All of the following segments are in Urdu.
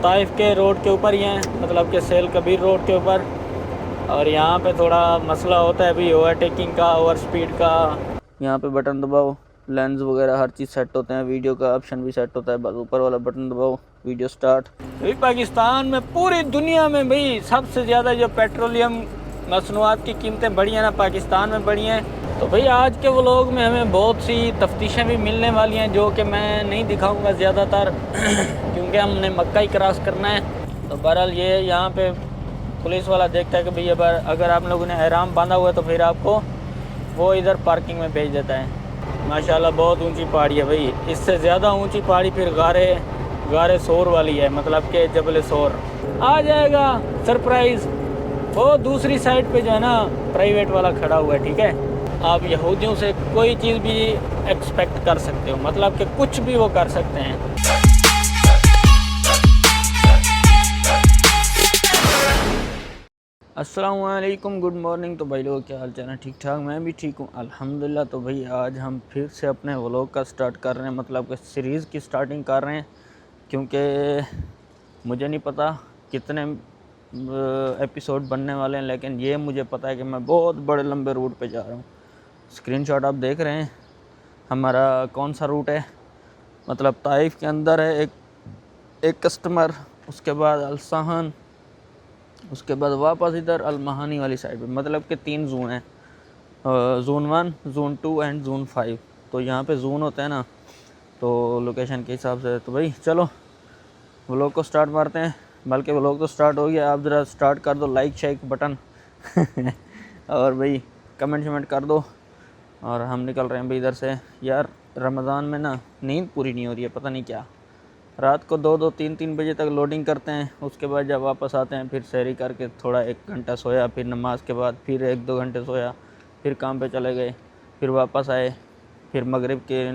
طائف کے روڈ کے اوپر ہی ہیں، مطلب کہ سیل کبیر روڈ کے اوپر، اور یہاں پہ تھوڑا مسئلہ ہوتا ہے ابھی اوور ٹیکنگ کا، اوور سپیڈ کا۔ یہاں پہ بٹن دباؤ، لینز وغیرہ ہر چیز سیٹ ہوتے ہیں، ویڈیو کا آپشن بھی سیٹ ہوتا ہے، بس اوپر والا بٹن دباؤ، ویڈیو سٹارٹ۔ بھائی پاکستان میں، پوری دنیا میں بھائی سب سے زیادہ جو پیٹرولیم مصنوعات کی قیمتیں بڑھی ہیں نا، پاکستان میں بڑھی ہیں۔ تو بھئی آج کے ولاگ میں ہمیں بہت سی تفتیشیں بھی ملنے والی ہیں، جو کہ میں نہیں دکھاؤں گا زیادہ تر کیونکہ ہم نے مکہ ہی کراس کرنا ہے۔ تو بہرحال یہ یہاں پہ پولیس والا دیکھتا ہے کہ بھئی اگر آپ لوگوں نے احرام باندھا ہوا ہے تو پھر آپ کو وہ ادھر پارکنگ میں بھیج دیتا ہے۔ ماشاءاللہ بہت اونچی پہاڑی ہے بھئی، اس سے زیادہ اونچی پہاڑی پھر غار سور والی ہے، مطلب کہ جبل سور آ جائے گا سرپرائز۔ وہ دوسری سائڈ پہ جو ہے نا پرائیویٹ والا کھڑا ہوا ہے، ٹھیک ہے۔ آپ یہودیوں سے کوئی چیز بھی ایکسپیکٹ کر سکتے ہو، مطلب کہ کچھ بھی وہ کر سکتے ہیں۔ السلام علیکم، گڈ مارننگ۔ تو بھائی لوگ کیا حال چال ہے؟ ٹھیک ٹھاک؟ میں بھی ٹھیک ہوں الحمدللہ۔ تو بھائی آج ہم پھر سے اپنے ولاگ کا سٹارٹ کر رہے ہیں، مطلب کہ سیریز کی سٹارٹنگ کر رہے ہیں، کیونکہ مجھے نہیں پتہ کتنے ایپیسوڈ بننے والے ہیں، لیکن یہ مجھے پتہ ہے کہ میں بہت بڑے لمبے روٹ پہ جا رہا ہوں۔ اسکرین شاٹ آپ دیکھ رہے ہیں، ہمارا کون سا روٹ ہے؟ مطلب طائف کے اندر ہے ایک کسٹمر، اس کے بعد السہن، اس کے بعد واپس ادھر المہانی والی سائڈ پہ، مطلب کہ 3 زون ہیں، زون 1، زون 2 اینڈ زون 5۔ تو یہاں پہ زون ہوتا ہے نا، تو لوکیشن کے حساب سے۔ تو بھائی چلو ولاگ کو سٹارٹ مارتے ہیں، بلکہ ولاگ تو سٹارٹ ہو گیا، آپ ذرا سٹارٹ کر دو، لائک شیک بٹن اور بھائی کمنٹ شمنٹ کر دو۔ اور ہم نکل رہے ہیں بھائی ادھر سے۔ یار رمضان میں نا نیند پوری نہیں ہو رہی ہے، پتہ نہیں کیا، رات کو 2-2 3-3 بجے تک لوڈنگ کرتے ہیں، اس کے بعد جب واپس آتے ہیں پھر سحری کر کے تھوڑا 1 گھنٹہ سویا، پھر نماز کے بعد پھر 1-2 گھنٹے سویا، پھر کام پہ چلے گئے، پھر واپس آئے، پھر مغرب کے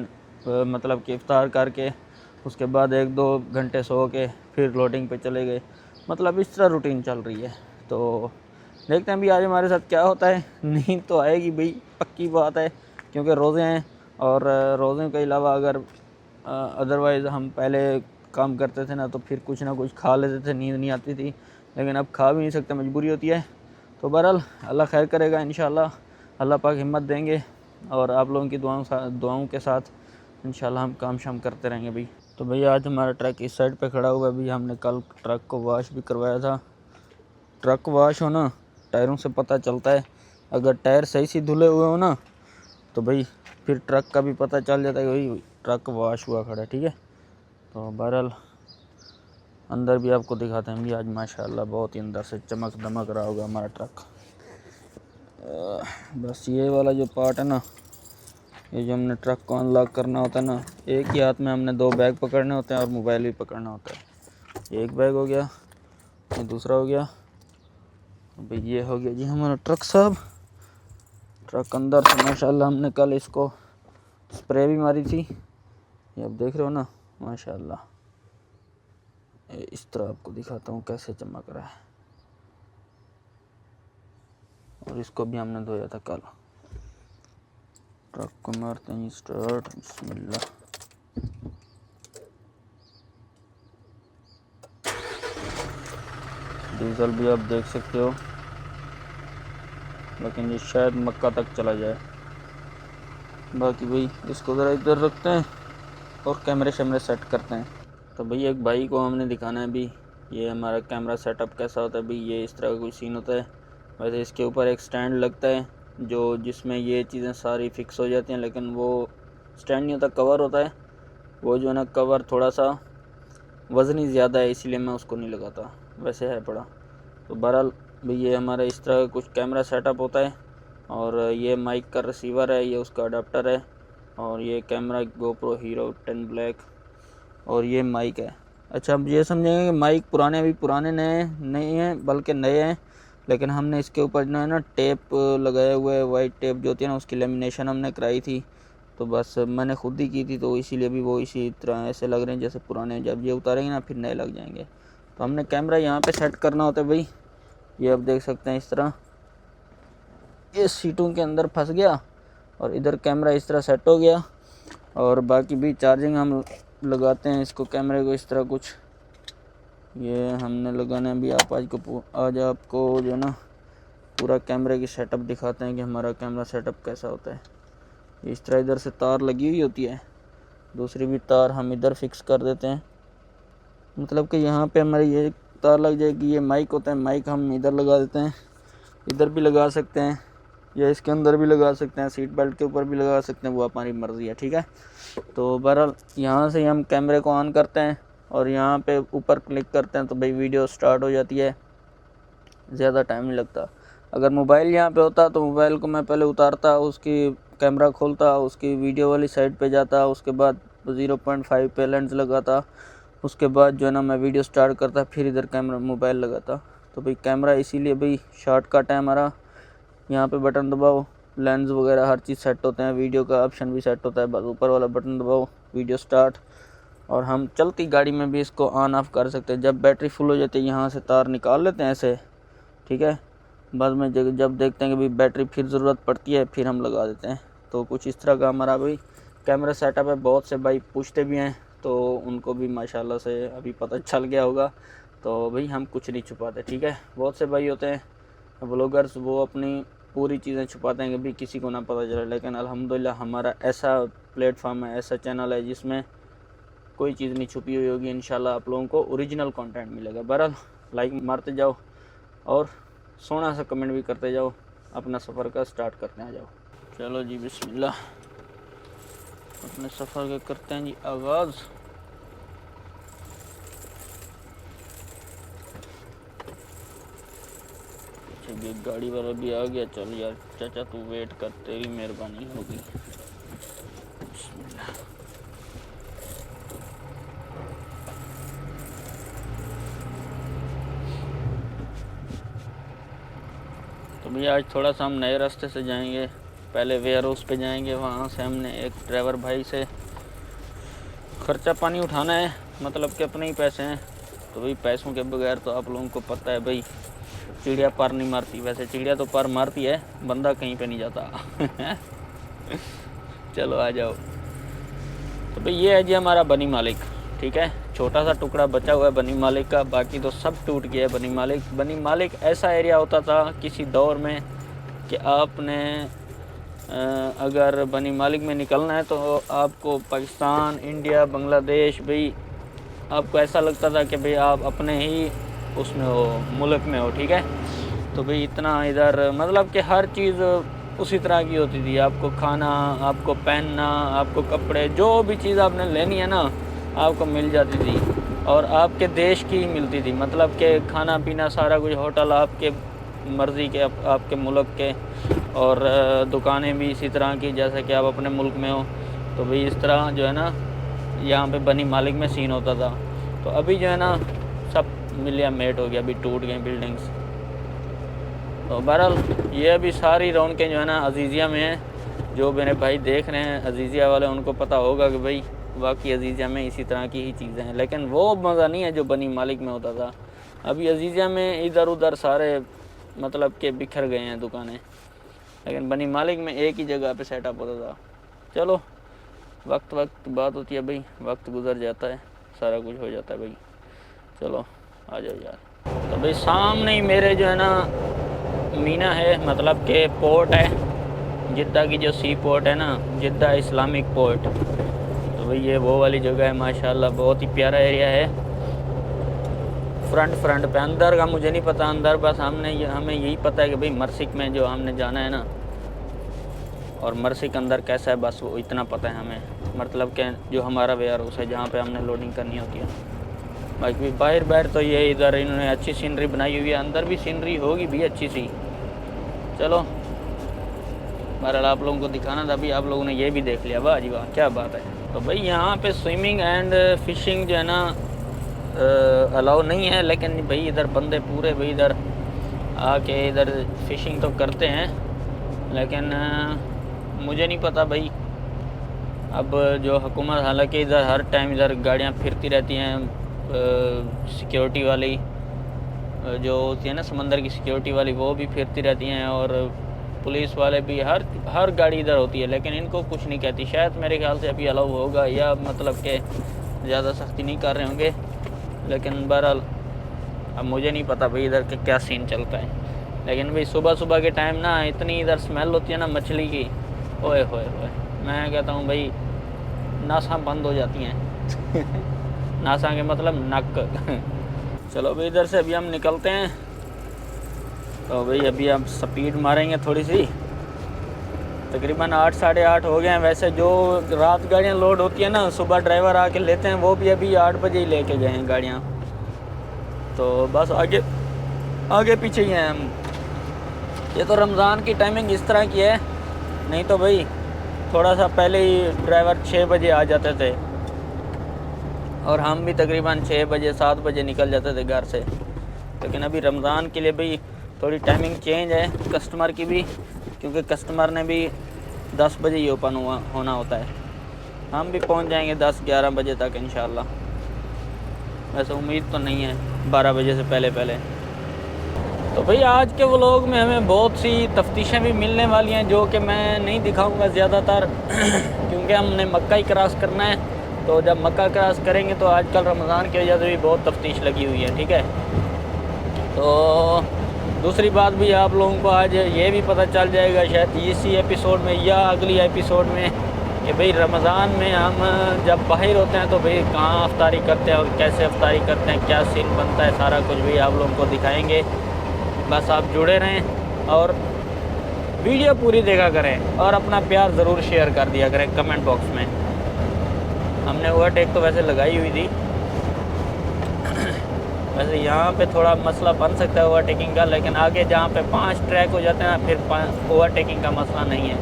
مطلب کہ افطار کر کے اس کے بعد 1-2 گھنٹے سو کے پھر لوڈنگ پہ چلے گئے، مطلب اس طرح روٹین چل رہی ہے۔ تو دیکھتے ہیں بھی آج ہمارے ساتھ کیا ہوتا ہے۔ نیند تو آئے گی بھئی، پکی بات ہے، کیونکہ روزے ہیں، اور روزوں کے علاوہ اگر ادروائز ہم پہلے کام کرتے تھے نا تو پھر کچھ نہ کچھ کھا لیتے تھے، نیند نہیں آتی تھی، لیکن اب کھا بھی نہیں سکتے، مجبوری ہوتی ہے۔ تو بہرحال اللہ خیر کرے گا انشاءاللہ، اللہ پاک ہمت دیں گے، اور آپ لوگوں کی دعاؤں کے ساتھ انشاءاللہ ہم کام شام کرتے رہیں گے بھئی۔ تو بھئی آج ہمارا ٹرک اس سائڈ پہ کھڑا ہوا ہے، ہم نے کل ٹرک کو واش بھی کروایا تھا۔ ٹرک واش ہونا ٹائروں سے پتہ چلتا ہے، اگر ٹائر صحیح سے دھلے ہوئے ہو نا تو بھئی پھر ٹرک کا بھی پتہ چل جاتا ہے کہ بھئی ٹرک واش ہوا کھڑا ہے، ٹھیک ہے۔ تو بہرحال اندر بھی آپ کو دکھاتے ہیں بھی، آج ماشاءاللہ بہت ہی اندر سے چمک دمک رہا ہوگا ہمارا ٹرک۔ بس یہ والا جو پارٹ ہے نا، یہ جو ہم نے ٹرک کو انلاک کرنا ہوتا ہے نا، ایک ہی ہاتھ میں ہم نے 2 بیگ پکڑنے ہوتے ہیں اور موبائل بھی پکڑنا ہوتا ہے۔ ایک بیگ ہو گیا، یہ دوسرا ہو گیا، بھئی یہ ہو گیا جی ہمارا ٹرک صاحب۔ ٹرک اندر سے ماشاءاللہ ہم نے کل اس کو سپرے بھی ماری تھی، یہ آپ دیکھ رہے ہو نا ماشاءاللہ۔ اس طرح آپ کو دکھاتا ہوں کیسے چمک رہا ہے، اور اس کو بھی ہم نے دھویا تھا کل۔ ٹرک کو مارتے ہیں سٹارٹ، بسم اللہ۔ ڈیزل بھی آپ دیکھ سکتے ہو، لیکن یہ شاید مکہ تک چلا جائے۔ باقی بھئی اس کو ذرا ادھر رکھتے ہیں اور کیمرے شیمرے سیٹ کرتے ہیں۔ تو بھئی ایک بھائی کو ہم نے دکھانا ہے بھی یہ ہمارا کیمرہ سیٹ اپ کیسا ہوتا ہے۔ بھی یہ اس طرح کا کوئی سین ہوتا ہے، ویسے اس کے اوپر ایک سٹینڈ لگتا ہے جس میں یہ چیزیں ساری فکس ہو جاتی ہیں، لیکن وہ سٹینڈ نہیں ہوتا، کور ہوتا ہے، وہ جو ہے نا کور تھوڑا سا وزنی زیادہ ہے، اسی لیے میں اس کو نہیں لگاتا، ویسے ہے بڑا۔ تو بہرحال بھئی یہ ہمارا اس طرح کا کچھ کیمرہ سیٹ اپ ہوتا ہے، اور یہ مائک کا ریسیور ہے، یہ اس کا اڈاپٹر ہے، اور یہ کیمرہ GoPro Hero 10 Black، اور یہ مائک ہے۔ اچھا اب یہ سمجھیں گے کہ مائک پرانے نئے نہیں ہیں بلکہ نئے ہیں، لیکن ہم نے اس کے اوپر جو ہے نا ٹیپ لگایا ہوا ہے، وائٹ ٹیپ جو ہوتی ہے نا، اس کی لیمینیشن ہم نے کرائی تھی، تو بس میں نے خود ہی کی تھی، تو اسی لیے بھی وہ اسی طرح ایسے لگ رہے ہیں جیسے پرانے، جب یہ اتاریں گے نا پھر نئے لگ جائیں گے۔ تو ہم نے کیمرہ یہاں پہ سیٹ کرنا ہوتا ہے بھئی، یہ آپ دیکھ سکتے ہیں اس طرح، یہ سیٹوں کے اندر پھنس گیا، اور ادھر کیمرہ اس طرح سیٹ ہو گیا، اور باقی بھی چارجنگ ہم لگاتے ہیں اس کو، کیمرے کو اس طرح کچھ یہ ہم نے لگانا ہے ابھی. آج آپ کو جو ہے نا پورا کیمرے کی سیٹ اپ دکھاتے ہیں کہ ہمارا کیمرہ سیٹ اپ کیسا ہوتا ہے. اس طرح ادھر سے تار لگی ہوئی ہوتی ہے, دوسری بھی تار ہم ادھر فکس کر دیتے ہیں. مطلب کہ یہاں پہ ہماری یہ تار لگ جائے گی. یہ مائک ہوتا ہے, مائک ہم ادھر لگا دیتے ہیں, ادھر بھی لگا سکتے ہیں یا اس کے اندر بھی لگا سکتے ہیں, سیٹ بیلٹ کے اوپر بھی لگا سکتے ہیں, وہ ہماری مرضی ہے. ٹھیک ہے, تو بہرحال یہاں سے ہم کیمرے کو آن کرتے ہیں اور یہاں پہ اوپر کلک کرتے ہیں تو بھائی ویڈیو سٹارٹ ہو جاتی ہے. زیادہ ٹائم نہیں لگتا. اگر موبائل یہاں پہ ہوتا تو موبائل کو میں پہلے اتارتا, اس کی کیمرہ کھولتا, اس کی ویڈیو والی سائڈ پہ جاتا, اس کے بعد 0.5 پہ لینس لگاتا, اس کے بعد جو ہے نا میں ویڈیو سٹارٹ کرتا, پھر ادھر کیمرہ موبائل لگاتا. تو بھئی کیمرہ اسی لیے بھئی شارٹ کٹ ہے ہمارا. یہاں پہ بٹن دباؤ, لینز وغیرہ ہر چیز سیٹ ہوتے ہیں, ویڈیو کا آپشن بھی سیٹ ہوتا ہے, بس اوپر والا بٹن دباؤ, ویڈیو سٹارٹ. اور ہم چلتی گاڑی میں بھی اس کو آن آف کر سکتے ہیں. جب بیٹری فل ہو جاتی ہے یہاں سے تار نکال لیتے ہیں ایسے, ٹھیک ہے, بعد میں جب دیکھتے ہیں کہ بھی بیٹری پھر ضرورت پڑتی ہے پھر ہم لگا دیتے ہیں. تو کچھ اس طرح کا ہمارا بھائی کیمرہ سیٹ اپ ہے. بہت سے بھائی پوچھتے بھی ہیں تو ان کو بھی ماشاءاللہ سے ابھی پتہ چل گیا ہوگا. تو بھئی ہم کچھ نہیں چھپاتے, ٹھیک ہے. بہت سے بھائی ہوتے ہیں بلاگرز, وہ اپنی پوری چیزیں چھپاتے ہیں کہ بھی کسی کو نہ پتہ چلے, لیکن الحمدللہ ہمارا ایسا پلیٹ فارم ہے, ایسا چینل ہے جس میں کوئی چیز نہیں چھپی ہوئی ہوگی. انشاءاللہ آپ لوگوں کو اوریجنل کنٹینٹ ملے گا. بہرحال لائک مارتے جاؤ اور سونا سا کمنٹ بھی کرتے جاؤ. اپنا سفر کا سٹارٹ کرتے ہیں, جاؤ. چلو جی بسم اللہ, اپنے سفر کا کرتے ہیں جی آغاز. یہ گاڑی والا بھی آ گیا. چل یار چاچا تو ویٹ کر, تیری مہربانی ہوگی. بسم اللہ. تو بھیا آج تھوڑا سا ہم نئے راستے سے جائیں گے. پہلے ویئر ہاؤس پہ جائیں گے, وہاں سے ہم نے ایک ڈرائیور بھائی سے خرچہ پانی اٹھانا ہے, مطلب کہ اپنے ہی پیسے ہیں. تو بھئی پیسوں کے بغیر تو آپ لوگوں کو پتہ ہے بھئی چڑیا پر نہیں مارتی. ویسے چڑیا تو پر مارتی ہے, بندہ کہیں پہ نہیں جاتا. چلو آ جاؤ. تو بھئی یہ ہے جی ہمارا بنی مالک, ٹھیک ہے. چھوٹا سا ٹکڑا بچا ہوا ہے بنی مالک کا, باقی تو سب ٹوٹ گیا ہے. بنی مالک ایسا ایریا ہوتا تھا کسی دور میں کہ آپ نے اگر بنی مالک میں نکلنا ہے تو آپ کو پاکستان, انڈیا, بنگلہ دیش, بھئی آپ کو ایسا لگتا تھا کہ بھئی آپ اپنے ہی اس میں ہو, ملک میں ہو, ٹھیک ہے. تو بھئی اتنا ادھر مطلب کہ ہر چیز اسی طرح کی ہوتی تھی. آپ کو کھانا, آپ کو پہننا, آپ کو کپڑے, جو بھی چیز آپ نے لینی ہے نا آپ کو مل جاتی تھی. اور آپ کے دیش کی ہی ملتی تھی, مطلب کہ کھانا پینا سارا کچھ, ہوٹل آپ کے مرضی کے, آپ کے ملک کے, اور دکانیں بھی اسی طرح کی جیسے کہ آپ اپنے ملک میں ہو. تو بھئی اس طرح جو ہے نا یہاں پہ بنی مالک میں سین ہوتا تھا. تو ابھی جو ہے نا سب ملیا میٹ ہو گیا, ابھی ٹوٹ گئے بلڈنگز. تو بہرحال یہ ابھی ساری رونقیں جو ہے نا عزیزیہ میں ہیں. جو میرے بھائی دیکھ رہے ہیں عزیزیہ والے, ان کو پتہ ہوگا کہ بھئی واقعی عزیزیہ میں اسی طرح کی ہی چیزیں ہیں, لیکن وہ مزہ نہیں ہے جو بنی مالک میں ہوتا تھا. ابھی عزیزیہ میں ادھر ادھر سارے مطلب کہ بکھر گئے ہیں دکانیں, لیکن بنی مالک میں ایک ہی جگہ پہ سیٹ اپ ہوتا تھا. چلو وقت بات ہوتی ہے بھئی, وقت گزر جاتا ہے, سارا کچھ ہو جاتا ہے بھئی. چلو آ جاؤ یار. تو بھئی سامنے ہی میرے جو ہے نا مینا ہے, مطلب کہ پورٹ ہے جدہ کی, جو سی پورٹ ہے نا, جدہ اسلامک پورٹ. تو بھئی یہ وہ والی جگہ ہے ماشاءاللہ, بہت ہی پیارا ایریا ہے. فرنٹ پہ, اندر کا مجھے نہیں پتہ. اندر بس ہمیں یہی پتہ ہے کہ بھئی مرسک میں جو ہم نے جانا ہے نا, اور مرسک اندر کیسا ہے بس وہ اتنا پتہ ہے ہمیں. مطلب کہ جو ہمارا ویئر ہاؤس ہے جہاں پہ ہم نے لوڈنگ کرنی ہوتی ہے. باقی باہر تو یہ ادھر انہوں نے اچھی سینری بنائی ہوئی ہے, اندر بھی سینری ہوگی بھی اچھی سی. چلو بہرحال آپ لوگوں کو دکھانا تھا, ابھی آپ لوگوں نے یہ بھی دیکھ لیا. واہ جی واہ, کیا بات ہے. تو بھئی یہاں پہ سوئمنگ اینڈ فشنگ جو ہے نا الاؤ نہیں ہے, لیکن بھئی ادھر بندے پورے بھئی ادھر آ کے ادھر فشنگ تو کرتے ہیں, لیکن مجھے نہیں پتہ بھئی. اب جو حکومت, حالانکہ ادھر ہر ٹائم ادھر گاڑیاں پھرتی رہتی ہیں, سیکیورٹی والی جو ہوتی ہے نا سمندر کی سیکیورٹی والی, وہ بھی پھرتی رہتی ہیں, اور پولیس والے بھی, ہر گاڑی ادھر ہوتی ہے, لیکن ان کو کچھ نہیں کہتی. شاید میرے خیال سے الاؤ ہوگا, یا مطلب کہ زیادہ سختی نہیں کر رہے ہوں گے. لیکن بہرحال اب مجھے نہیں پتہ بھائی ادھر کے کیا سین چلتا ہے، لیکن بھائی صبح صبح کے ٹائم نا اتنی ادھر اسمیل ہوتی ہے نا مچھلی کی، اوئے ہوئے ہوئے، میں کہتا ہوں بھائی ناساں بند ہو جاتی ہیں ناساں کے مطلب نک چلو بھائی ادھر سے ابھی ہم نکلتے ہیں، تو بھائی ابھی ہم سپیڈ ماریں گے تھوڑی سی، تقریباً 8 ساڑھے 8 ہو گئے ہیں۔ ویسے جو رات گاڑیاں لوڈ ہوتی ہیں نا صبح ڈرائیور آ کے لیتے ہیں، وہ بھی ابھی 8 بجے ہی لے کے گئے ہیں گاڑیاں، تو بس آگے پیچھے ہی ہیں ہم۔ یہ تو رمضان کی ٹائمنگ اس طرح کی ہے، نہیں تو بھائی تھوڑا سا پہلے ہی ڈرائیور 6 بجے آ جاتے تھے، اور ہم بھی تقریباً 6 بجے 7 بجے نکل جاتے تھے گھر سے، لیکن ابھی رمضان کے لیے بھائی تھوڑی ٹائمنگ چینج ہے کسٹمر کی بھی، کیونکہ کسٹمر نے بھی 10 بجے ہی اوپن ہونا ہوتا ہے، ہم بھی پہنچ جائیں گے 10-11 بجے تک انشاءاللہ، ویسے امید تو نہیں ہے 12 بجے سے پہلے۔ تو بھئی آج کے ولاگ میں ہمیں بہت سی تفتیشیں بھی ملنے والی ہیں، جو کہ میں نہیں دکھاؤں گا زیادہ تر کیونکہ ہم نے مکہ ہی کراس کرنا ہے، تو جب مکہ کراس کریں گے تو آج کل رمضان کی وجہ سے بھی بہت تفتیش لگی ہوئی ہے، ٹھیک ہے۔ تو دوسری بات بھی آپ لوگوں کو آج یہ بھی پتہ چل جائے گا شاید اسی ایپیسوڈ میں یا اگلی ایپیسوڈ میں، کہ بھئی رمضان میں ہم جب باہر ہوتے ہیں تو بھئی کہاں افطاری کرتے ہیں اور کیسے افطاری کرتے ہیں، کیا سین بنتا ہے، سارا کچھ بھی آپ لوگوں کو دکھائیں گے، بس آپ جڑے رہیں اور ویڈیو پوری دیکھا کریں، اور اپنا پیار ضرور شیئر کر دیا کریں کمنٹ باکس میں۔ ہم نے اوورٹیک تو ویسے لگائی ہوئی تھی، ویسے یہاں پہ تھوڑا مسئلہ بن سکتا ہے اوورٹیکنگ کا، لیکن آگے جہاں پہ 5 ٹریک ہو جاتے ہیں پھر اوورٹیکنگ کا مسئلہ نہیں ہے۔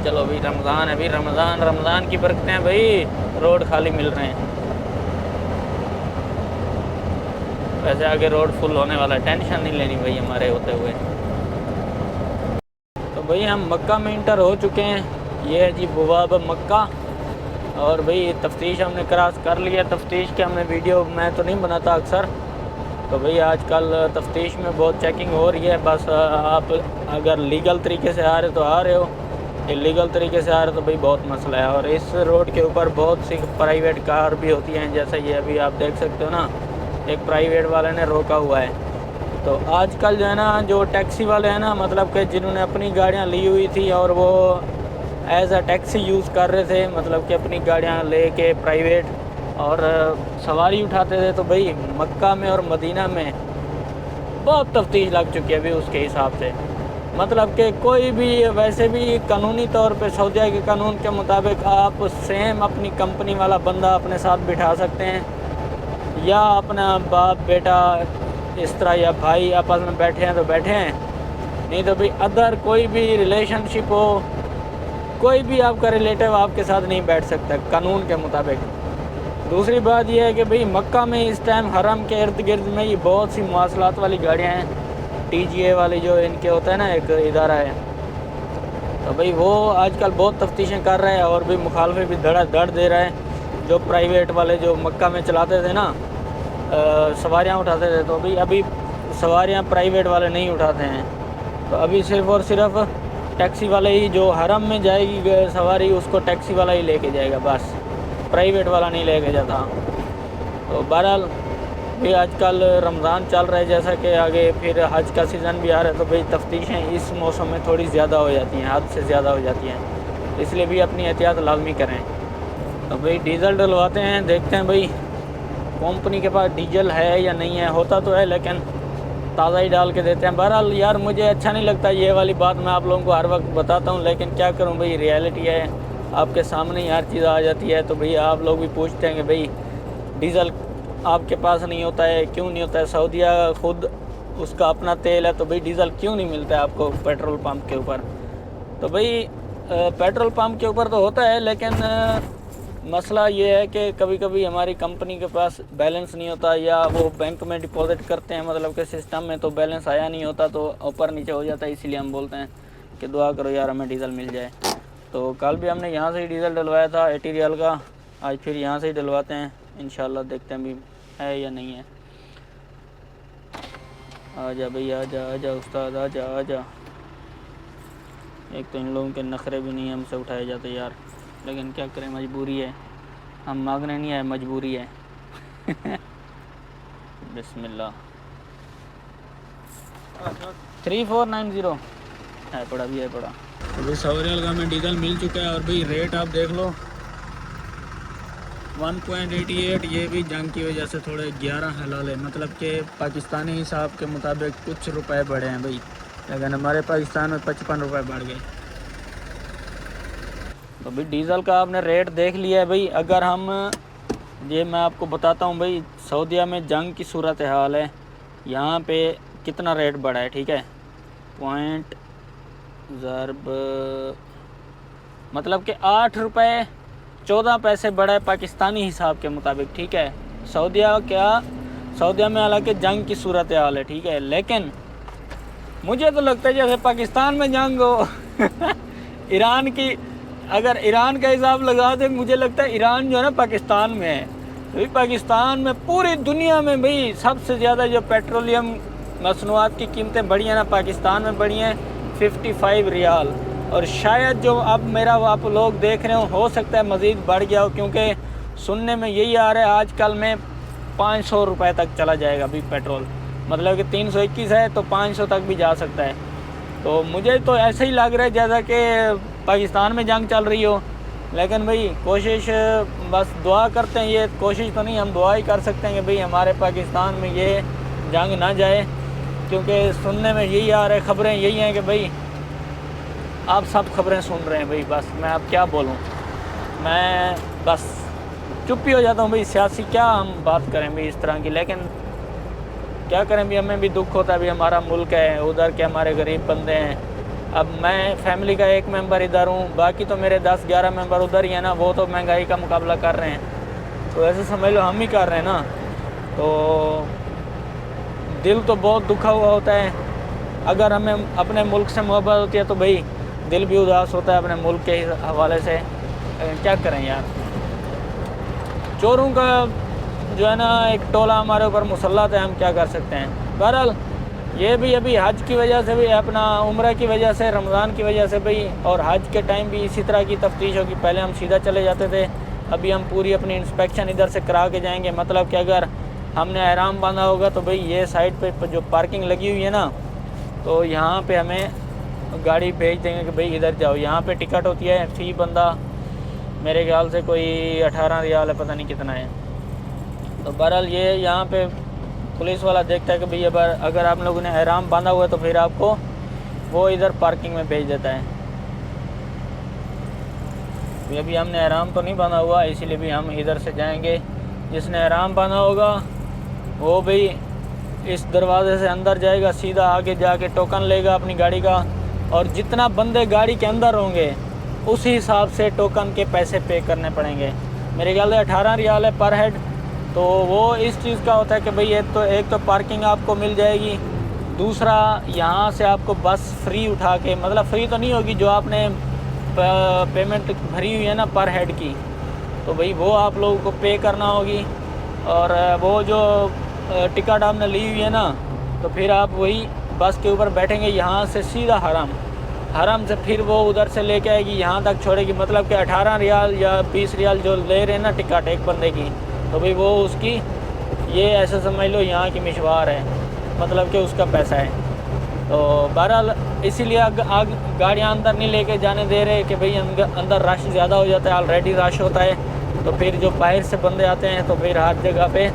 چلو ابھی رمضان ہے، ابھی رمضان کی برکتیں ہیں بھائی، روڈ خالی مل رہے ہیں، ویسے آگے روڈ فل ہونے والا ہے، ٹینشن نہیں لینی بھائی ہمارے ہوتے ہوئے۔ تو بھائی ہم مکہ میں انٹر ہو چکے ہیں، یہ ہے جی بوابہ مکہ، اور بھئی تفتیش ہم نے کراس کر لیا۔ تفتیش کے ہم نے ویڈیو میں تو نہیں بناتا اکثر، تو بھئی آج کل تفتیش میں بہت چیکنگ ہو رہی ہے، بس آپ اگر لیگل طریقے سے آ رہے تو آ رہے ہو، لیگل طریقے سے آ رہے تو بھئی بہت مسئلہ ہے، اور اس روڈ کے اوپر بہت سی پرائیویٹ کار بھی ہوتی ہیں، جیسے یہ ابھی آپ دیکھ سکتے ہو نا، ایک پرائیویٹ والے نے روکا ہوا ہے۔ تو آج کل جو ہے نا جو ٹیکسی والے ہیں نا، مطلب کہ جنہوں نے اپنی گاڑیاں لی ہوئی تھی اور وہ ایز اے ٹیکسی یوز کر رہے تھے، مطلب کہ اپنی گاڑیاں لے کے پرائیویٹ اور سواری اٹھاتے تھے، تو بھئی مکہ میں اور مدینہ میں بہت تفتیش لگ چکی ہے ابھی اس کے حساب سے، مطلب کہ کوئی بھی ویسے بھی قانونی طور پہ سعودیہ کے قانون کے مطابق آپ سیم اپنی کمپنی والا بندہ اپنے ساتھ بٹھا سکتے ہیں، یا اپنا باپ بیٹا اس طرح، یا بھائی آپس میں بیٹھے ہیں تو بیٹھے ہیں، نہیں تو بھئی ادر کوئی بھی ریلیشن شپ ہو، کوئی بھی آپ کا ریلیٹیو آپ کے ساتھ نہیں بیٹھ سکتا قانون کے مطابق۔ دوسری بات یہ ہے کہ بھئی مکہ میں اس ٹائم حرم کے ارد گرد میں ہی بہت سی مواصلات والی گاڑیاں ہیں، ٹی جی اے والی جو ان کے ہوتا ہے نا ایک ادارہ ہے، تو بھئی وہ آج کل بہت تفتیشیں کر رہے ہیں، اور بھی مخالفے بھی دڑ دے رہے ہیں، جو پرائیویٹ والے جو مکہ میں چلاتے تھے نا، سواریاں اٹھاتے تھے، تو ابھی سواریاں پرائیویٹ والے نہیں اٹھاتے ہیں، تو ابھی صرف اور صرف ٹیکسی والے ہی، جو حرم میں جائے گی سواری اس کو ٹیکسی والا ہی لے کے جائے گا، بس پرائیویٹ والا نہیں لے کے جاتا۔ تو بہرحال بھی آج کل رمضان چل رہا ہے، جیسا کہ آگے پھر حج کا سیزن بھی آ رہا ہے، تو بھئی تفتیشیں اس موسم میں تھوڑی زیادہ ہو جاتی ہیں، حد سے زیادہ ہو جاتی ہیں، اس لیے بھی اپنی احتیاط لازمی کریں۔ تو بھئی ڈیزل ڈلواتے ہیں، دیکھتے ہیں بھئی کمپنی کے پاس ڈیزل ہے یا نہیں ہے، ہوتا تو ہے لیکن تازہ ہی ڈال کے دیتے ہیں۔ بہرحال یار مجھے اچھا نہیں لگتا یہ والی بات، میں آپ لوگوں کو ہر وقت بتاتا ہوں، لیکن کیا کروں بھئی، ریئلٹی ہے، آپ کے سامنے ہی ہر چیز آ جاتی ہے، تو بھئی آپ لوگ بھی پوچھتے ہیں کہ بھئی ڈیزل آپ کے پاس نہیں ہوتا ہے، کیوں نہیں ہوتا ہے؟ سعودیہ خود اس کا اپنا تیل ہے، تو بھئی ڈیزل کیوں نہیں ملتا ہے آپ کو پیٹرول پمپ کے اوپر؟ تو بھئی پیٹرول پمپ کے اوپر تو ہوتا ہے، لیکن مسئلہ یہ ہے کہ کبھی کبھی ہماری کمپنی کے پاس بیلنس نہیں ہوتا، یا وہ بینک میں ڈپازٹ کرتے ہیں، مطلب کہ سسٹم میں تو بیلنس آیا نہیں ہوتا، تو اوپر نیچے ہو جاتا ہے، اسی لیے ہم بولتے ہیں کہ دعا کرو یار ہمیں ڈیزل مل جائے۔ تو کل بھی ہم نے یہاں سے ہی ڈیزل ڈلوایا تھا 80 ریال کا، آج پھر یہاں سے ہی ڈلواتے ہیں انشاءاللہ، دیکھتے ہیں بھی ہے یا نہیں ہے۔ آجا بھئی آجا استاد آجا۔ ایک تو ان لوگوں کے نخرے بھی نہیں ہم سے اٹھائے جاتے یار، لیکن کیا کریں، مجبوری ہے، ہم مانگنے نہیں آئے، مجبوری ہے بسم اللہ 3490 ہے پڑا بھی ہے پڑا. ابھی 100 ریال کا ہمیں ڈیزل مل چکا ہے اور بھائی ریٹ آپ دیکھ لو 1.88. یہ بھی جنگ کی وجہ سے تھوڑے 11 حلال ہے, مطلب کہ پاکستانی حساب کے مطابق کچھ روپے بڑھے ہیں بھائی, لیکن ہمارے پاکستان میں 55 روپے بڑھ گئے. تو بھائی ڈیزل کا آپ نے ریٹ دیکھ لیا ہے بھائی. اگر ہم یہ میں آپ کو بتاتا ہوں بھائی, سعودیہ میں جنگ کی صورت حال ہے, یہاں پہ کتنا ریٹ بڑھا ہے, ٹھیک ہے, پوائنٹ ضرب مطلب کہ 8 روپے 14 پیسے بڑھا ہے پاکستانی حساب کے مطابق, ٹھیک ہے. سعودیہ میں حالانکہ جنگ کی صورت حال ہے, ٹھیک ہے, لیکن مجھے تو لگتا ہے جیسے پاکستان میں جنگ ہو. ایران کی, اگر ایران کا حساب لگا دیں, مجھے لگتا ہے ایران جو ہے نا پاکستان میں ہے. بھائی پاکستان میں پوری دنیا میں بھائی سب سے زیادہ جو پیٹرولیم مصنوعات کی قیمتیں بڑھی ہیں نا, پاکستان میں بڑھی ہیں 55 ریال. اور شاید جو اب میرا آپ لوگ دیکھ رہے ہو سکتا ہے مزید بڑھ گیا ہو, کیونکہ سننے میں یہی آ رہا ہے آج کل میں 500 روپے تک چلا جائے گا ابھی پیٹرول, مطلب کہ 321 ہے تو 500 تک بھی جا سکتا ہے. تو مجھے تو ایسے ہی لگ رہا ہے جیسا کہ پاکستان میں جنگ چل رہی ہو. لیکن بھئی کوشش بس دعا کرتے ہیں, یہ کوشش تو نہیں, ہم دعا ہی کر سکتے ہیں کہ بھئی ہمارے پاکستان میں یہ جنگ نہ جائے, کیونکہ سننے میں یہی آ رہا ہے, خبریں یہی ہیں کہ بھئی آپ سب خبریں سن رہے ہیں بھئی. بس میں اب کیا بولوں, میں بس چپ ہی ہو جاتا ہوں بھئی. سیاسی کیا ہم بات کریں بھئی اس طرح کی, لیکن کیا کریں بھی, ہمیں بھی دکھ ہوتا ہے بھی, ہمارا ملک ہے, ادھر کے ہمارے غریب بندے ہیں. اب میں فیملی کا ایک ممبر ادھر ہوں, باقی تو میرے 10-11 ممبر ادھر ہی ہیں نا, وہ تو مہنگائی کا مقابلہ کر رہے ہیں. تو ایسے سمجھ لو ہم ہی کر رہے ہیں نا. تو دل تو بہت دکھا ہوا ہوتا ہے. اگر ہمیں اپنے ملک سے محبت ہوتی ہے تو بھئی دل بھی اداس ہوتا ہے اپنے ملک کے حوالے سے. کیا کریں یار, چوروں کا جو ہے نا ایک ٹولہ ہمارے اوپر مسلط ہے, ہم کیا کر سکتے ہیں. بہرحال یہ بھی ابھی حج کی وجہ سے بھی, اپنا عمرہ کی وجہ سے, رمضان کی وجہ سے بھی, اور حج کے ٹائم بھی اسی طرح کی تفتیش ہوگی. پہلے ہم سیدھا چلے جاتے تھے, ابھی ہم پوری اپنی انسپیکشن ادھر سے کرا کے جائیں گے. مطلب کہ اگر ہم نے احرام باندھا ہوگا تو بھئی یہ سائڈ پہ جو پارکنگ لگی ہوئی ہے نا, تو یہاں پہ ہمیں گاڑی بھیج دیں گے کہ بھئی ادھر جاؤ. یہاں پہ ٹکٹ ہوتی ہے فی بندہ میرے خیال سے کوئی 18 ریال ہے, پتہ نہیں کتنا ہے. تو بہرحال یہ یہاں پہ پولیس والا دیکھتا ہے کہ بھئی اگر آپ لوگوں نے احرام باندھا ہوا ہے تو پھر آپ کو وہ ادھر پارکنگ میں بھیج دیتا ہے. ابھی ہم نے احرام تو نہیں باندھا ہوا, اسی لیے بھی ہم ادھر سے جائیں گے. جس نے احرام باندھا ہوگا وہ بھئی اس دروازے سے اندر جائے گا, سیدھا آگے جا کے ٹوکن لے گا اپنی گاڑی کا, اور جتنا بندے گاڑی کے اندر ہوں گے اسی حساب سے ٹوکن کے پیسے پے کرنے پڑیں گے. میرے خیال سے 18 ریال ہے پر ہیڈ. تو وہ اس چیز کا ہوتا ہے کہ بھئی ایک تو پارکنگ آپ کو مل جائے گی, دوسرا یہاں سے آپ کو بس فری اٹھا کے, مطلب فری تو نہیں ہوگی, جو آپ نے پیمنٹ بھری ہوئی ہے نا پر ہیڈ کی, تو بھئی وہ آپ لوگوں کو پے کرنا ہوگی. اور وہ جو ٹکٹ آپ نے لی ہوئی ہے نا, تو پھر آپ وہی بس کے اوپر بیٹھیں گے, یہاں سے سیدھا حرم سے پھر وہ ادھر سے لے کے آئے گی, یہاں تک چھوڑے گی. مطلب کہ 18 ریال یا 20 ریال جو لے رہے ہیں نا ٹکٹ ایک بندے کی, تو بھئی وہ اس کی یہ ایسے سمجھ لو یہاں کی مشوار ہے, مطلب کہ اس کا پیسہ ہے. تو بہرحال اسی لیے گاڑیاں اندر نہیں لے کے جانے دے رہے کہ بھئی اندر رش زیادہ ہو جاتا ہے, آلریڈی رش ہوتا ہے. تو پھر جو باہر سے بندے آتے ہیں تو پھر ہر جگہ پہ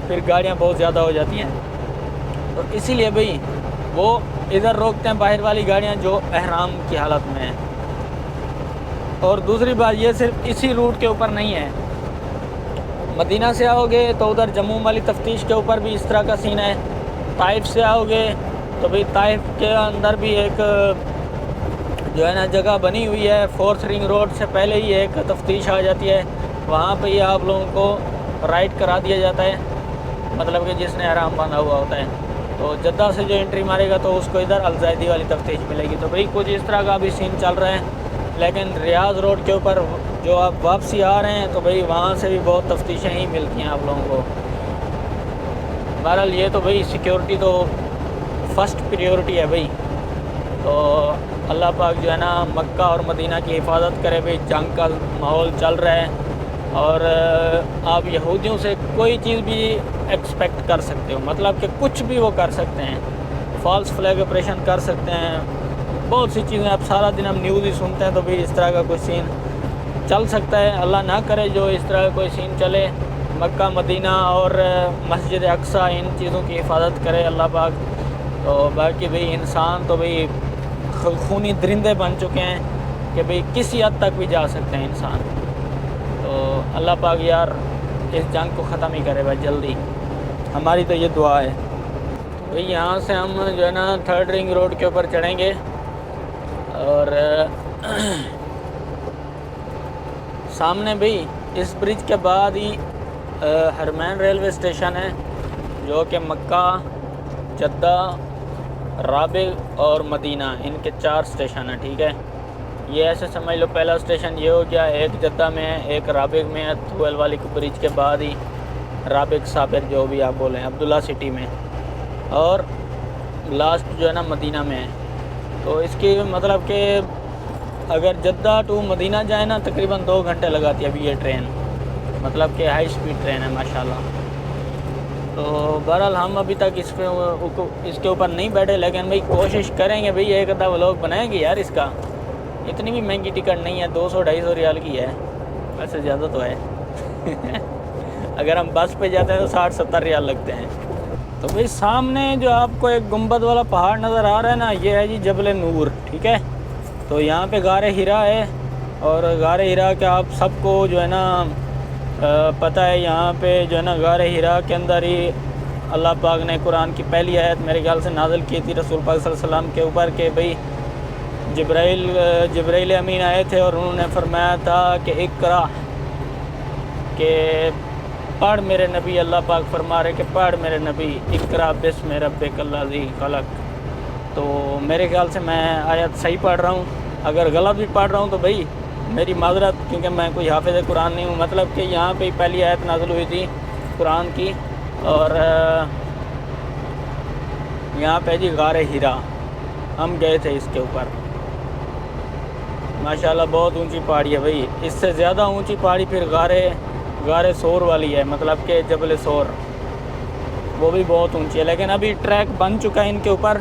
پھر گاڑیاں بہت زیادہ ہو جاتی ہیں. تو اسی لیے بھئی وہ ادھر روکتے ہیں باہر والی گاڑیاں جو احرام کی حالت میں ہیں. اور دوسری بات یہ صرف اسی روٹ کے اوپر نہیں ہے, مدینہ سے آؤ گے تو ادھر جموں والی تفتیش کے اوپر بھی اس طرح کا سین ہے. طائف سے آؤ گے تو بھئی طائف کے اندر بھی ایک جو ہے نا جگہ بنی ہوئی ہے, 4 رنگ روڈ سے پہلے ہی ایک تفتیش آ جاتی ہے, وہاں پہ ہی آپ لوگوں کو رائٹ کرا دیا جاتا ہے, مطلب کہ جس نے احرام باندھا ہوا ہوتا ہے. تو جدہ سے جو انٹری مارے گا تو اس کو ادھر الزائدی والی تفتیش ملے گی. تو بھئی کچھ اس طرح کا بھی سین چل رہا ہے. لیکن ریاض روڈ کے اوپر جو آپ واپسی آ رہے ہیں تو بھئی وہاں سے بھی بہت تفتیشیں ہی ملتی ہیں آپ لوگوں کو. بہرحال یہ تو بھئی سیکیورٹی تو فرسٹ پریورٹی ہے بھئی. تو اللہ پاک جو ہے نا مکہ اور مدینہ کی حفاظت کرے. بھئی جنگ کا ماحول چل رہا ہے, اور آپ یہودیوں سے کوئی چیز بھی ایکسپیکٹ کر سکتے ہو، مطلب کہ کچھ بھی وہ کر سکتے ہیں، فالس فلیگ آپریشن کر سکتے ہیں، بہت سی چیزیں. اب سارا دن ہم نیوز ہی سنتے ہیں، تو بھی اس طرح کا کوئی سین چل سکتا ہے. اللہ نہ کرے جو اس طرح کا کوئی سین چلے. مکہ مدینہ اور مسجد اقصیٰ ان چیزوں کی حفاظت کرے اللہ پاک. تو باقی بھئی انسان تو بھئی خونی درندے بن چکے ہیں کہ بھئی کسی حد تک بھی جا سکتے ہیں انسان. تو اللہ پاک یار اس جنگ کو ختم ہی کرے بھائی جلدی، ہماری تو یہ دعا ہے. بھئی یہاں سے ہم جو ہے نا 3rd رنگ روڈ کے اوپر چڑھیں گے، اور سامنے بھئی اس برج کے بعد ہی حرمین ریلوے اسٹیشن ہے، جو کہ مکہ، جدہ، رابغ اور مدینہ ان کے 4 اسٹیشن ہیں. ٹھیک ہے، یہ ایسے سمجھ لو پہلا اسٹیشن یہ ہو گیا، ایک جدہ میں ہے، ایک رابغ میں ہے، طویل والی برج کے بعد ہی رابغ صابر جو بھی آپ بولیں عبداللہ سٹی میں، اور لاسٹ جو ہے نا مدینہ میں ہے. تو اس کی مطلب کہ اگر جدہ ٹو مدینہ جائے نا تقریباً 2 گھنٹے لگاتی ہے ابھی یہ ٹرین، مطلب کہ ہائی سپیڈ ٹرین ہے ماشاءاللہ. تو بہرحال ہم ابھی تک اس کے اوپر نہیں بیٹھے، لیکن بھئی کوشش کریں گے بھئی ایک آدھا ولاگ بنائیں گے یار. اس کا اتنی بھی مہنگی ٹکٹ نہیں ہے، 200-250 ریال کی ہے، ویسے زیادہ تو ہے. اگر ہم بس پہ جاتے ہیں تو 60-70 ریال لگتے ہیں. تو بھئی سامنے جو آپ کو ایک گنبد والا پہاڑ نظر آ رہا ہے نا، یہ ہے جی جبل نور. ٹھیک ہے، تو یہاں پہ غار ہرا ہے، اور غار ہرا کے آپ سب کو جو ہے نا پتہ ہے. یہاں پہ جو ہے نا غار ہرا کے اندر ہی اللہ پاک نے قرآن کی پہلی آیت میرے خیال سے نازل کی تھی رسول پاک صلی اللہ علیہ وسلم کے اوپر کہ بھئی جبرائیل امین آئے تھے اور انہوں نے فرمایا تھا کہ اقرا، کہ پڑھ میرے نبی. اللہ پاک فرما رہے کہ پڑھ میرے نبی، اقرا بسم ربک الذی خلق. تو میرے خیال سے میں آیت صحیح پڑھ رہا ہوں، اگر غلط بھی پڑھ رہا ہوں تو بھئی میری معذرت، کیونکہ میں کوئی حافظ قرآن نہیں ہوں. مطلب کہ یہاں پہ پہلی آیت نازل ہوئی تھی قرآن کی، اور یہاں پہ جی غار ہرا ہم گئے تھے اس کے اوپر. ماشاءاللہ بہت اونچی پہاڑی ہے بھئی. اس سے زیادہ اونچی پہاڑی پھر غار سور والی ہے، مطلب کہ جبل سور، وہ بھی بہت اونچی ہے. لیکن ابھی ٹریک بن چکا ہے ان کے اوپر،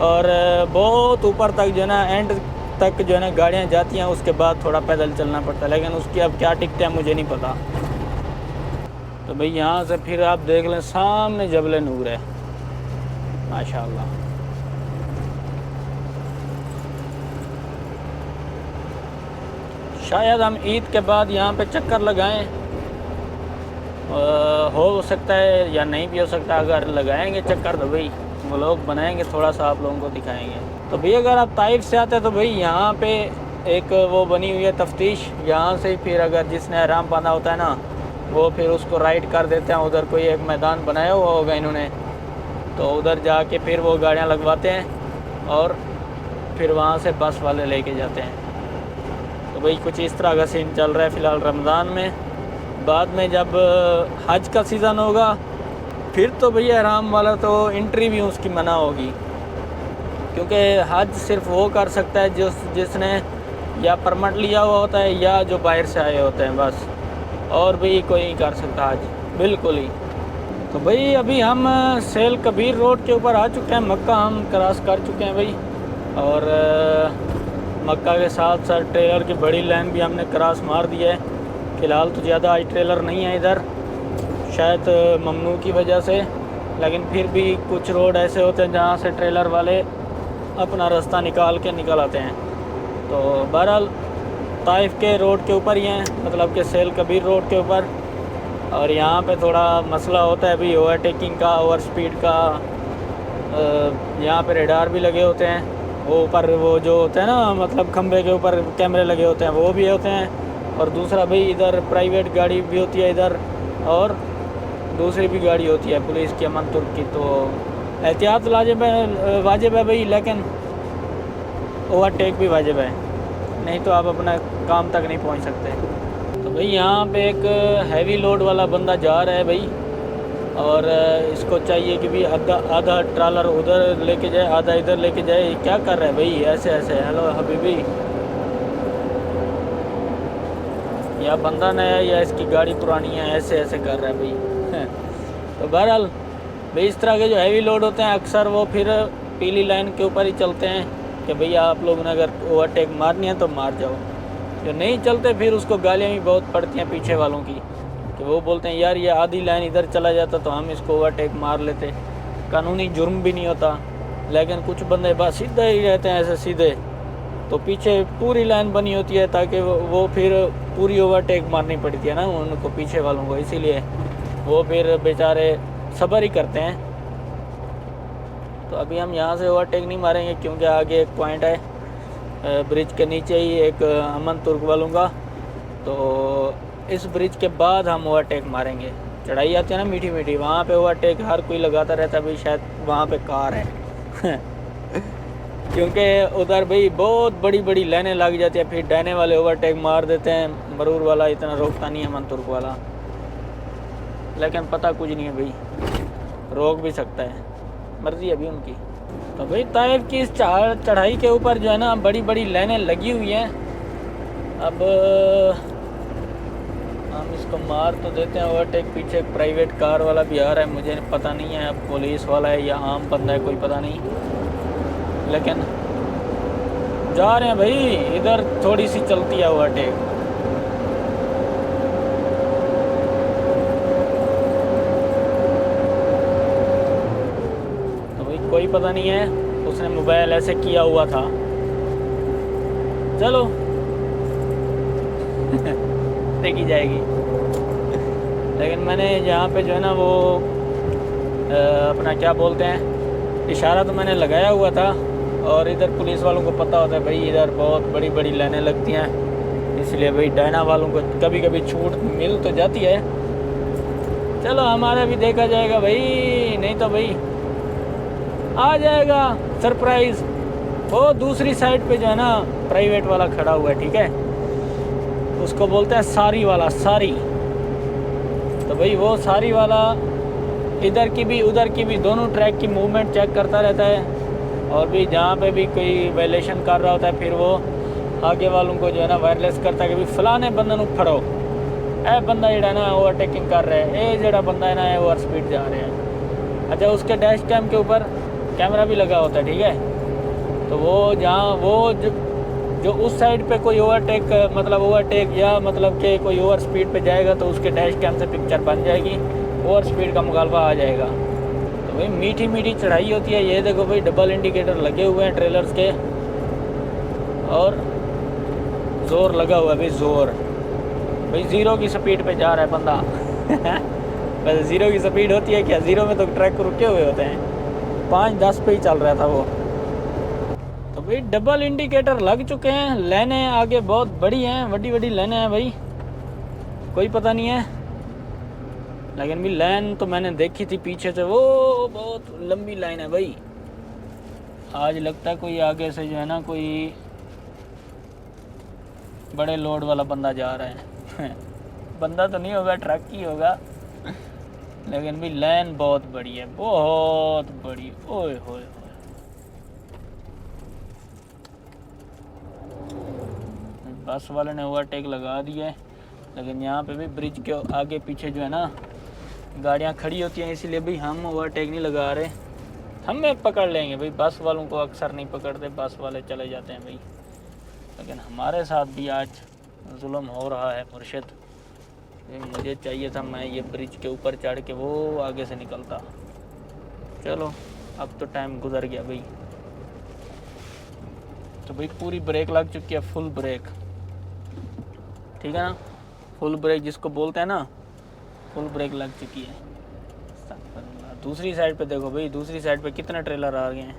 اور بہت اوپر تک جو ہے نا اینڈ تک جو ہے نا گاڑیاں جاتی ہیں، اس کے بعد تھوڑا پیدل چلنا پڑتا ہے. لیکن اس کی اب کیا ٹکٹ ہے مجھے نہیں پتہ. تو بھئی یہاں سے پھر آپ دیکھ لیں سامنے جبل نور ہے ماشاءاللہ. شاید ہم عید کے بعد یہاں پہ چکر لگائیں، ہو سکتا ہے یا نہیں بھی ہو سکتا. اگر لگائیں گے چکر تو بھئی ولاگ بنائیں گے، تھوڑا سا آپ لوگوں کو دکھائیں گے. تو بھئی اگر آپ طائف سے آتے ہیں تو بھئی یہاں پہ ایک وہ بنی ہوئی ہے تفتیش. یہاں سے پھر اگر جس نے احرام باندھا ہوتا ہے نا، وہ پھر اس کو رائٹ کر دیتے ہیں. ادھر کوئی ایک میدان بنایا ہوا ہوگا انہوں نے، تو ادھر جا کے پھر وہ گاڑیاں لگواتے ہیں، اور پھر وہاں سے بس والے لے کے جاتے ہیں. تو بھئی کچھ اس طرح کا سین چل رہا ہے فی الحال رمضان میں. بعد میں جب حج کا سیزن ہوگا پھر تو بھئی احرام والا تو انٹری بھی اس کی منع ہوگی، کیونکہ حج صرف وہ کر سکتا ہے جس نے یا پرمٹ لیا ہوا ہوتا ہے یا جو باہر سے آئے ہوتے ہیں بس، اور بھی کوئی نہیں کر سکتا حج بالکل ہی. تو بھئی ابھی ہم سیل کبیر روڈ کے اوپر آ چکے ہیں، مکہ ہم کراس کر چکے ہیں بھئی. اور مکہ کے ساتھ ساتھ ٹریلر کی بڑی لائن بھی ہم نے کراس مار دی ہے. فی الحال تو زیادہ آج ٹریلر نہیں ہے ادھر، شاید ممنوع کی وجہ سے، لیکن پھر بھی کچھ روڈ ایسے ہوتے ہیں جہاں سے ٹریلر والے اپنا راستہ نکال کے نکل آتے ہیں. تو بہرحال طائف کے روڈ کے اوپر ہی ہیں، مطلب کہ سیل کبیر روڈ کے اوپر. اور یہاں پہ تھوڑا مسئلہ ہوتا ہے بھی اوور ٹیکنگ کا، اوور سپیڈ کا. یہاں پہ ریڈار بھی لگے ہوتے ہیں، وہ اوپر وہ جو ہوتے ہیں نا مطلب کھمبے کے اوپر کیمرے لگے ہوتے ہیں، وہ بھی ہوتے ہیں. اور دوسرا بھئی ادھر پرائیویٹ گاڑی بھی ہوتی ہے ادھر، اور دوسری بھی گاڑی ہوتی ہے پولیس کی، امن ترک کی. تو احتیاط واجب ہے بھئی، لیکن اوور ٹیک بھی واجب ہے، نہیں تو آپ اپنا کام تک نہیں پہنچ سکتے. تو بھئی یہاں پہ ایک ہیوی لوڈ والا بندہ جا رہا ہے بھئی، اور اس کو چاہیے کہ بھی آدھا ٹرالر ادھر لے کے جائے، آدھا ادھر لے کے جائے. کیا کر رہا ہے بھئی ایسے ایسے؟ ہیلو حبیبی، یا بندہ نیا ہے یا اس کی گاڑی پرانی ہے، ایسے ایسے کر رہا ہے بھائی تو بہرحال بھائی اس طرح کے جو ہیوی لوڈ ہوتے ہیں اکثر وہ پھر پیلی لائن کے اوپر ہی چلتے ہیں کہ بھئی آپ لوگوں نے اگر اوورٹیک مارنی ہے تو مار جاؤ، جو نہیں چلتے پھر اس کو گالیاں بھی بہت پڑتی ہیں پیچھے والوں کی، کہ وہ بولتے ہیں یار یہ آدھی لائن ادھر چلا جاتا تو ہم اس کو اوورٹیک مار لیتے، قانونی جرم بھی نہیں ہوتا، لیکن کچھ بندے بس سیدھے ہی رہتے ہیں ایسے سیدھے، تو پیچھے پوری لائن بنی ہوتی ہے تاکہ وہ پھر پوری اوورٹیک مارنی پڑتی ہے نا ان کو پیچھے والوں کو، اسی لیے وہ پھر بیچارے صبر ہی کرتے ہیں۔ تو ابھی ہم یہاں سے اوورٹیک نہیں ماریں گے کیونکہ آگے ایک پوائنٹ ہے برج کے نیچے ہی ایک امن ترک والوں کا، تو اس برج کے بعد ہم اوورٹیک ماریں گے۔ چڑھائی آتی ہے نا میٹھی میٹھی، وہاں پہ اوورٹیک ہر کوئی لگاتا رہتا ہے بھائی شاید وہاں پہ کار ہے کیونکہ ادھر بھائی بہت بڑی بڑی لائنیں لگ جاتی ہیں، پھر ڈائنے والے اوورٹیک مار دیتے ہیں، مرور والا اتنا روکتا نہیں ہے، امن ترک والا، لیکن پتہ کچھ نہیں ہے بھائی، روک بھی سکتا ہے، مرضی ابھی ان کی۔ تو بھائی طائف کی اس چڑھائی کے اوپر جو ہے نا بڑی بڑی لائنیں لگی ہوئی ہیں، اب ہم اس کو مار تو دیتے ہیں اوورٹیک، پیچھے ایک پرائیویٹ کار والا بھی آ رہا ہے، مجھے پتہ نہیں ہے اب پولیس والا ہے یا عام بندہ ہے کوئی پتہ نہیں، لیکن جا رہے ہیں بھائی، ادھر تھوڑی سی چلتی ہے اوورٹیک۔ تو بھائی کوئی پتہ نہیں ہے، اس نے موبائل ایسے کیا ہوا تھا، چلو دیکھی جائے گی، لیکن میں نے یہاں پہ جو ہے نا وہ اپنا کیا بولتے ہیں اشارہ تو میں نے لگایا ہوا تھا، اور ادھر پولیس والوں کو پتہ ہوتا ہے بھائی ادھر بہت بڑی بڑی لائنیں لگتی ہیں، اس لیے بھائی ڈائنا والوں کو کبھی کبھی چھوٹ مل تو جاتی ہے، چلو ہمارا بھی دیکھا جائے گا بھائی، نہیں تو بھائی آ جائے گا سرپرائز۔ وہ دوسری سائڈ پہ جو ہے نا پرائیویٹ والا کھڑا ہوا ہے، ٹھیک ہے، اس کو بولتے ہیں ساری والا، ساری، تو بھائی وہ ساری والا ادھر کی بھی ادھر کی بھی دونوں ٹریک کی موومنٹ چیک کرتا رہتا ہے، اور بھی جہاں پہ بھی کوئی وائلیشن کر رہا ہوتا ہے پھر وہ آگے والوں کو جو ہے نا وائرلیس کرتا ہے کہ بھی فلانے بندے نو پھڑو، اے بندہ جڑا ہے نا اوورٹیکنگ کر رہا ہے، اے جڑا بندہ ہے نا اوور سپیڈ جا رہا ہے۔ اچھا اس کے ڈیش کیم کے اوپر کیمرہ بھی لگا ہوتا ہے، ٹھیک ہے، تو وہ جہاں وہ جو اس سائڈ پہ کوئی اوورٹیک مطلب اوورٹیک یا مطلب کہ کوئی اوور سپیڈ پہ جائے گا تو اس کے ڈیش کیم سے پکچر بن جائے گی، اوور سپیڈ کا مغالبہ آ جائے گا۔ تو بھائی میٹھی میٹھی چڑھائی ہوتی ہے، یہ دیکھو بھائی ڈبل انڈیکیٹر لگے ہوئے ہیں ٹریلرز کے، اور زور لگا ہوا ہے بھائی، زور بھائی، زیرو کی سپیڈ پہ جا رہا ہے بندہ بس زیرو کی سپیڈ ہوتی ہے کیا، زیرو میں تو ٹریک رکے ہوئے ہوتے ہیں، 5-10 پہ ہی چل رہا تھا وہ۔ تو بھائی ڈبل انڈیکیٹر لگ چکے ہیں، لائنیں آگے بہت بڑی ہیں، بڑی بڑی لائنیں ہیں بھائی، کوئی پتہ نہیں ہے، لیکن بھی لائن تو میں نے دیکھی تھی پیچھے سے، وہ بہت لمبی لائن ہے بھائی، آج لگتا ہے کوئی آگے سے جو ہے نا کوئی بڑے لوڈ والا بندہ جا رہا ہے بندہ تو نہیں ہوگا، ٹرک ہی ہوگا، لیکن بھی لائن بہت بڑی ہے، بہت بڑی، اوئے ہوئے ہوئے، بس والے نے اوورٹیک لگا دیا ہے، لیکن یہاں پہ بھی برج کے آگے پیچھے جو ہے نا گاڑیاں کھڑی ہوتی ہیں، اسی لیے بھی ہم اوورٹیک نہیں لگا رہے، ہمیں پکڑ لیں گے بھائی، بس والوں کو اکثر نہیں پکڑتے، بس والے چلے جاتے ہیں بھائی، لیکن ہمارے ساتھ بھی آج ظلم ہو رہا ہے مرشد، مجھے چاہیے تھا میں یہ برج کے اوپر چڑھ کے وہ آگے سے نکلتا، چلو اب تو ٹائم گزر گیا بھائی۔ تو بھائی پوری بریک لگ چکی ہے، فل بریک، ٹھیک ہے نا، فل بریک جس کو بولتے ہیں نا، فل بریک لگ چکی ہے۔ دوسری سائڈ پہ دیکھو بھائی، دوسری سائڈ پہ کتنے ٹریلر آ گئے ہیں،